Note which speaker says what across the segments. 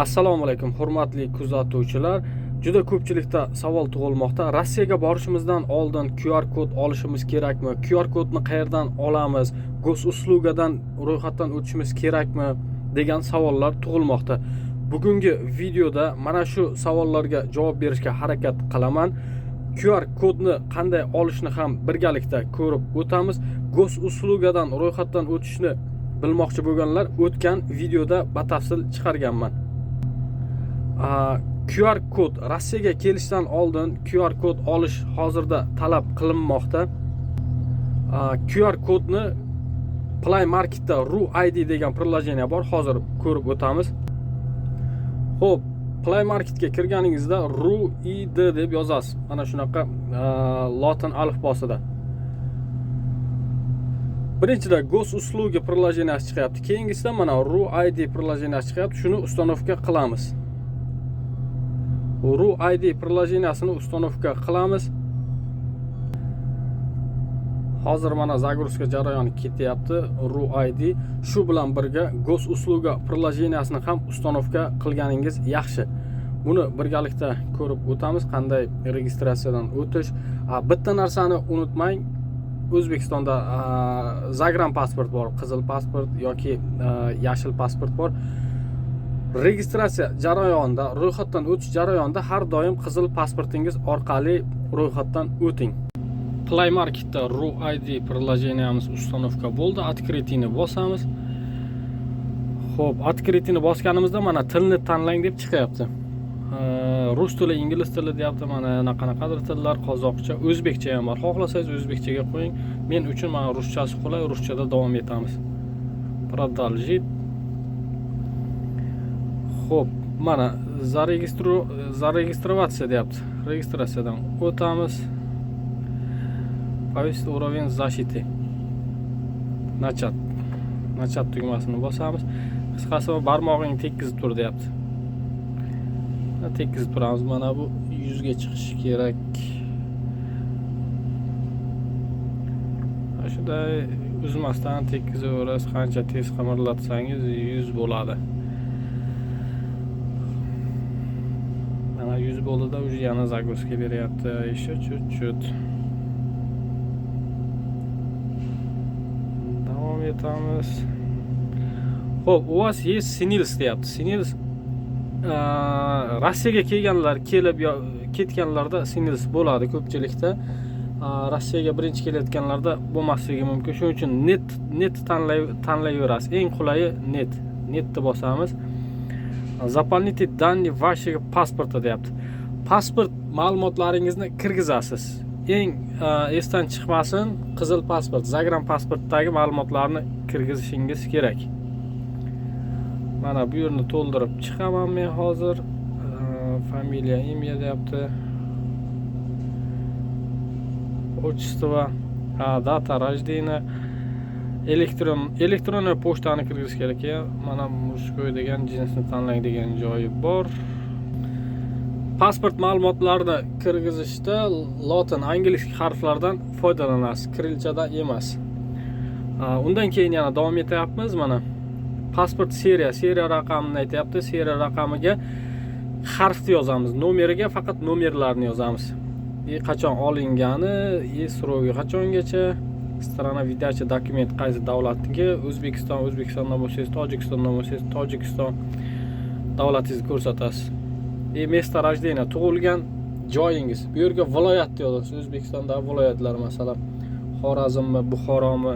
Speaker 1: Assalomu alaykum, hurmatli kuzatuvchilar. Juda ko'pchilikda savol tug'ilmoqda. Rossiyaga borishimizdan oldin QR kod olishimiz kerakmi? QR kodni qayerdan olamiz? Gosuslug'adan ro'yxatdan o'tishimiz kerakmi? degan savollar tug'ilmoqda. Bugungi videoda mana shu savollarga javob berishga harakat qilaman. QR kodni qanday olishni ham birgalikda ko'rib o'tamiz. Gosuslug'adan ro'yxatdan o'tishni bilmoqchi bo'lganlar o'tgan videoda batafsil chiqarganman. QR kod Rossiyaga kelishdan oldin QR kod olish hozirda talab qilinmoqda. QR kodni Play Marketda RuID degan приложение bor, hozir ko'rib o'tamiz. Xo'p, Play Marketga kirganingizda RuID deb yozasiz. Mana shunaqa lotin alifbosida. Birinchida Gosuslug'e приложениесі chiqyapti. Keyingisida mana RuID приложениесі chiqyapti. Shuni ustanovka qilamiz. RuID приложениесini ustanovka qilamiz. Hozir mana загрузка jarayoni ketyapti. RuID shu bilan birga Gosuslug'e приложениесini ham ustanovka qilganingiz yaxshi. Buni birgalikda ko'rib o'tamiz, qanday registratsiyadan o'tish. Bitta narsani unutmang. O'zbekistonda zagran pasport bor, qizil pasport yoki yashil pasport bor. Registratsiya jarayonida, ro'yxatdan o'tish jarayonida har doim qizil pasportingiz orqali ro'yxatdan o'ting. Play Marketda RuID приложениemiz ustanovka bo'ldi. Открытийni bosamiz. Xo'p, открытийni bosganimizda mana tilni tanlang deb chiqyapti. Rus tili, ingliz tili deyapti, mana qanaqadir tillar, qozoqcha, o'zbekcha ham bor. Xohlasangiz o'zbekchaga qo'ying. Men uchun mana ruschasi qulay, ruschada davom etamiz. Продолжить. Xo'p, mana zaregistrovatsiya deyapti. Registratsiyadan o'tamiz. Повысить уровень защиты. Начат tugmasini bosamiz. Qisqasi barmog'ingni tekkizib tur deyapti. Tekkizib turamiz. Mana bu 100 ga chiqishi kerak. Shunday uzmasdan tekkizaverasiz. Qancha tez qimirlatsangiz 100 bo'ladi. Mana 100 bo'ldi-da, уже yana загрузка beryapti. Еще чуть-чуть. Davom etamiz. Xo'p, u вас есть Sinils deyapti. Sinils Rossiyaga kelib ketganlarda Sinils bo'ladi ko'pchilikda. Rossiyaga birinchi kelayotganlarda bo'lmasligi mumkin. Shuning uchun net tanlayverasiz. Eng qulayi net. Netni bosamiz. Заполните данные вашего паспорта deyapti. Pasport ma'lumotlaringizni kirgizasiz. Eng esdan chiqmasin, qizil pasport, zagran pasportdagi ma'lumotlarni kirgizishingiz kerak. Mana bu yerni to'ldirib chiqaman men hozir. Familiya, imya deyapti. Отчество, data рождения, elektron pochtani kirgizish kerak. Mana mushkoy degan jinsni tanlang degan joyi bor. Pasport ma'lumotlarini kirgizishda lotin, ingliz harflardan foydalanasiz, kirilchadan emas. Undan keyin yana davom etyapmiz. Mana pasport seriya raqamini aytyapti. Seriya raqamiga harfni yozamiz, nomeriga faqat nomerlarni yozamiz. Qachon olingani, srogi qachongacha, strana vydacha dokument qaysi davlatga, O'zbekistondan bo'lsangiz, Tojikistondan bo'lsangiz, Tojikiston davlatingizni ko'rsatasiz. Место рождения, tug'ilgan joyingiz. Bu yerga viloyatni yozasiz. O'zbekistondagi viloyatlar, masalan, Xorazmmi, Buxoromi,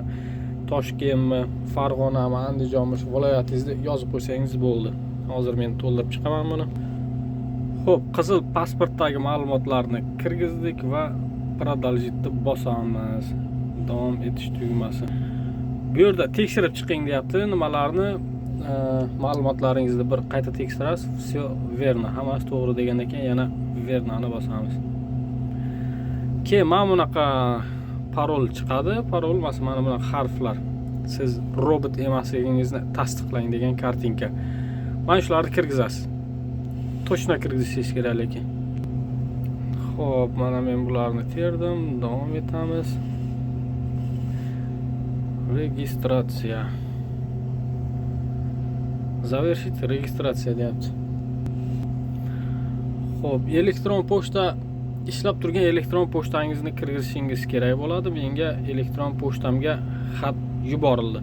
Speaker 1: Toshkentmi, Farg'onami, Andijonmi, shu viloyatingizni yozib qo'ysangiz bo'ldi. Hozir men to'ldirib chiqaman buni. Xo'p, qizil pasportdagi ma'lumotlarni kirgizdik va продолжitni bosamiz. Davom etish tugmasi. Bu yerda tekshirib chiqing deyapti. Nimalarni ma'lumotlaringizni bir qayta tekshirasiz. Все верно, hammasi to'g'ri degandan keyin yana vernani bosamiz. Keyin mana bunaqa parol chiqadi. Parol mana bunaqa harflar. Siz robot emasligingizni tasdiqlang degan kartinka. Mana shularni kirgizasiz. Точно kirgizishingiz kerak lekin. Xo'p, mana men bularni terdim. Davom etamiz. Registratsiya. Завершить registratsiya deyapti. Xo'p, elektron pochta ishlab turgan elektron pochtangizni kirgizishingiz kerak bo'ladi. Menga elektron pochtamga xat yuborildi.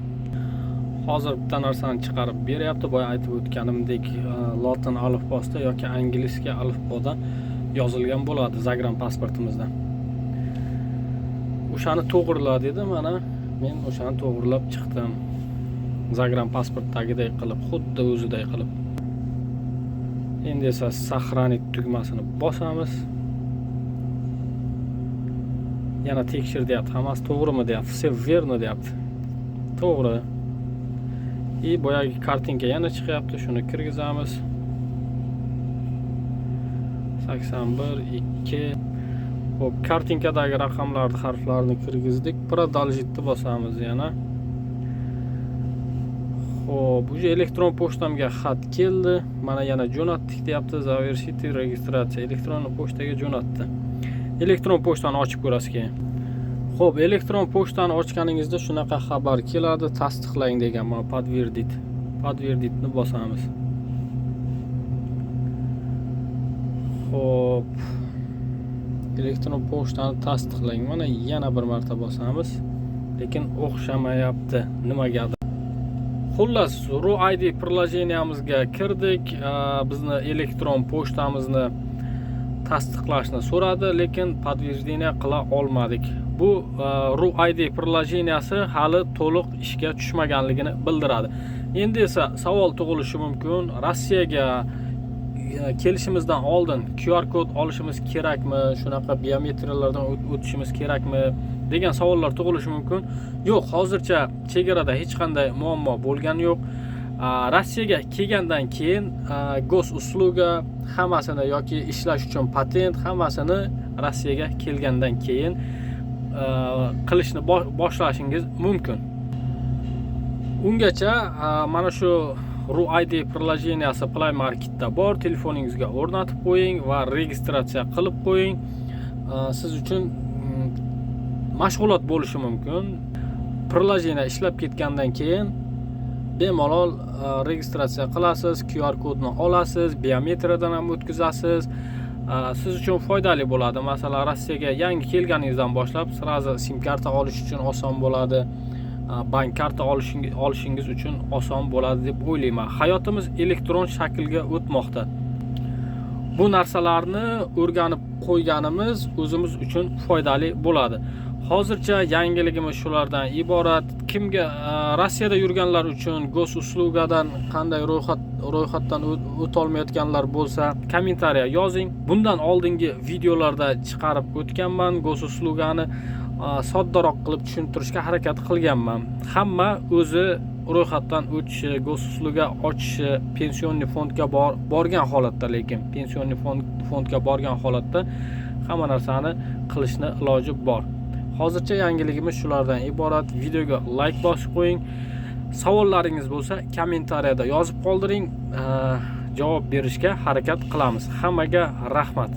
Speaker 1: Hozir bitta narsani chiqarib beryapti. Boya aytib o'tganimdek, lotin alifbosida yoki inglizcha alifboda yozilgan bo'ladi Zagram pasportimizda. O'shani to'g'rila dedi. Mana men o'shani to'g'rilab chiqdim. Zagram pasportdagidek qilib, xuddi o'ziday qilib. Endi esa saqlanit tugmasini bosamiz. Yana tekshir deyapti. Hammasi to'g'rimi deyapti. Все верно deyapti. To'g'ri. Boyagi kartinka yana chiqyapti. Shuni kirgizamiz. 81 2. Xo'p, kartinkadagi raqamlarni, harflarni kirgizdik. Продолжitni bosamiz yana. Xo'p, bu elektron pochtamga xat keldi. Mana yana jo'natdik deyapti. Завершите registratsiya. Elektron pochtaga jo'natdi. Elektron pochtani ochib ko'rasiz keyin. Xo'p, elektron pochtani ochganingizda shunaqa xabar keladi. Tasdiqlang degan. Mana подтвердить. Подтвердитni bosamiz. Xo'p. Elektron pochtani tasdiqlang. Mana yana bir marta bosamiz. Lekin o'xshamayapti. Nimagadir? Xullas, RUID приложениямizga kirdik. Bizni elektron pochtamizni tasdiqlashni so'radi, lekin подтверждение qila olmadik. Bu RUID приложенияsi hali to'liq ishga tushmaganligini bildiradi. Endi esa savol tug'ilishi mumkin. Rossiyaga kelishimizdan oldin QR kod olishimiz kerakmi? Shunaqa biometriyalardan o'tishimiz kerakmi? degan savollar tug'ilishi mumkin. Yo'q, hozircha chegarada hech qanday muammo bo'lgani yo'q. Rossiyaga kelgandan keyin gosusluga hammasini yoki ishlash uchun patent hammasini Rossiyaga kelgandan keyin qilishni boshlashingiz mumkin. Ungacha mana shu RUID приложенияsi Play Marketda bor, telefoningizga o'rnatib qo'ying va registratsiya qilib qo'ying. Siz uchun mashg'ulot bo'lishi mumkin. Приложение ishlab ketgandan keyin bemalol registratsiya qilasiz, QR kodni olasiz, biometriyadan ham o'tkazasiz. Siz uchun foydali bo'ladi. Masalan, Rossiyaga yangi kelganingizdan boshlab sirazi SIM karta olish uchun oson bo'ladi. Bank karta olishingiz uchun oson bo'ladi deb o'ylayman. Hayotimiz elektron shaklga o'tmoqda. Bu narsalarni o'rganib qo'yganimiz o'zimiz uchun foydali bo'ladi. Hozircha yangiligimiz shulardan iborat. Kimga Rossiyada yurganlar uchun gosuslugadan qanday ro'yxatdan o'tolmayotganlar bo'lsa, kommentariya yozing. Bundan oldingi videolarda chiqarib o'tganman. Gosuslugani soddaroq qilib tushuntirishga harakat qilganman. Hamma o'zi ro'yxatdan o'tishi, gosusluga ochishi, pensionni fondga borgan holatda, lekin pensionni fondga borgan holatda hamma narsani qilishni iloji bor. Hozircha yangiligimiz shulardan iborat. Videoga like bosib qo'ying. Savollaringiz bo'lsa, kommentariyada yozib qoldiring. Javob berishga harakat qilamiz. Hammaga rahmat.